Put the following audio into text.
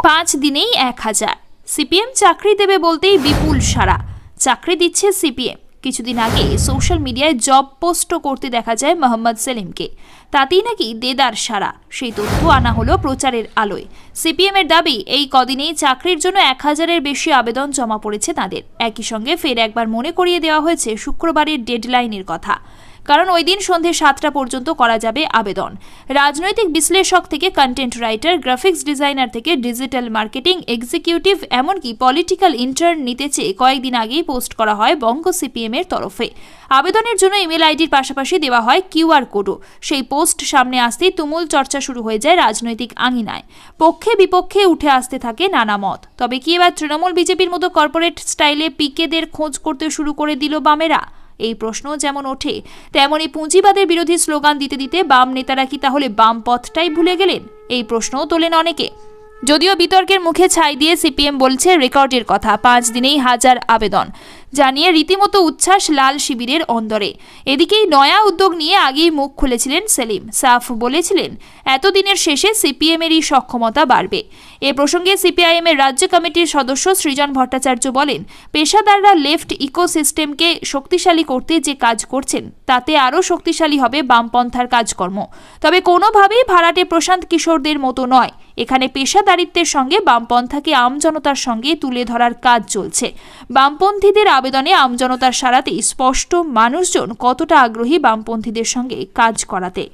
5 দিনেই 1000। সিপিএম চাকরি দেবে বলতেই বিপুল সাড়া। চাকরি দিচ্ছে সিপিএম। কিছুদিন আগে সোশ্যাল মিডিয়ায় জব পোস্ট করতে দেখা যায় মোহাম্মদ সেলিমকে। তাতেই নাকি দেদার সাড়া। সেই তথ্য আনা হলো প্রচারের আলোয়। সিপিএম এর দাবি, এই কদিনেই চাকরির জন্য 1000-এর বেশি আবেদন জমা পড়েছে তাদের। একই সঙ্গে ফের একবার মনে করিয়ে দেওয়া হয়েছে শুক্রবারের ডেডলাইনের কথা। কারণ ওই দিন সন্ধ্যে 7টা পর্যন্ত করা যাবে আবেদন। রাজনৈতিক বিশ্লেষক থেকে কন্টেন্ট রাইটার, গ্রাফিক্স ডিজাইনার থেকে ডিজিটাল মার্কেটিং এক্সিকিউটিভ, এমনকি পলিটিক্যাল ইন্টার্ন নিতে চেয়ে কয়েকদিন আগেই পোস্ট করা হয় বঙ্গ সিপিএম এর তরফে। আবেদনের জন্য ইমেল আইডির পাশাপাশি দেওয়া হয় কিউআর কোডও। সেই পোস্ট সামনে আসতেই তুমুল চর্চা শুরু হয়ে যায় রাজনৈতিক আঙিনায়। পক্ষে বিপক্ষে উঠে আসতে থাকে নানা মত। তবে কি এবার তৃণমূল বিজেপির মতো কর্পোরেট স্টাইলে পিকেদের খোঁজ করতে শুরু করে দিল বামেরা? এই প্রশ্ন যেমন ওঠে, তেমনি পুঁজিবাদের বিরোধী স্লোগান দিতে দিতে বাম নেতারা কি তাহলে বাম পথটাই ভুলে গেলেন? এই প্রশ্নও তোলেন অনেকে। যদিও বিতর্কের মুখে ছাই দিয়ে সিপিএম বলছে রেকর্ডের কথা, 5 দিনেই 1000 আবেদন জানিয়ে রীতিমতো উচ্ছ্বাস লাল শিবিরের অন্দরে। এদিকেই নয়া উদ্যোগ নিয়ে আগেই মুখ খুলেছিলেন সেলিম। সাফ বলেছিলেন, এতদিনের শেষে সিপিএম এরই সক্ষমতা বাড়বে। এ প্রসঙ্গে সিপিআইএম এর রাজ্য কমিটির সদস্য সৃজন ভট্টাচার্য বলেন, পেশাদাররা লেফট ইকোসিস্টেমকে শক্তিশালী করতে যে কাজ করছেন তাতে আরও শক্তিশালী হবে বামপন্থার কাজকর্ম। তবে কোনোভাবেই ভাড়াটে প্রশান্ত কিশোরদের মতো নয়। এখানে পেশাদারিত্বের সঙ্গে বামপন্থাকে আমজনতার সঙ্গে তুলে ধরার কাজ চলছে। বামপন্থীদের আবেদনে আমজনতার সাড়াতে স্পষ্ট মানুষজন কতটা আগ্রহী বামপন্থীদের সঙ্গে কাজ করাতে।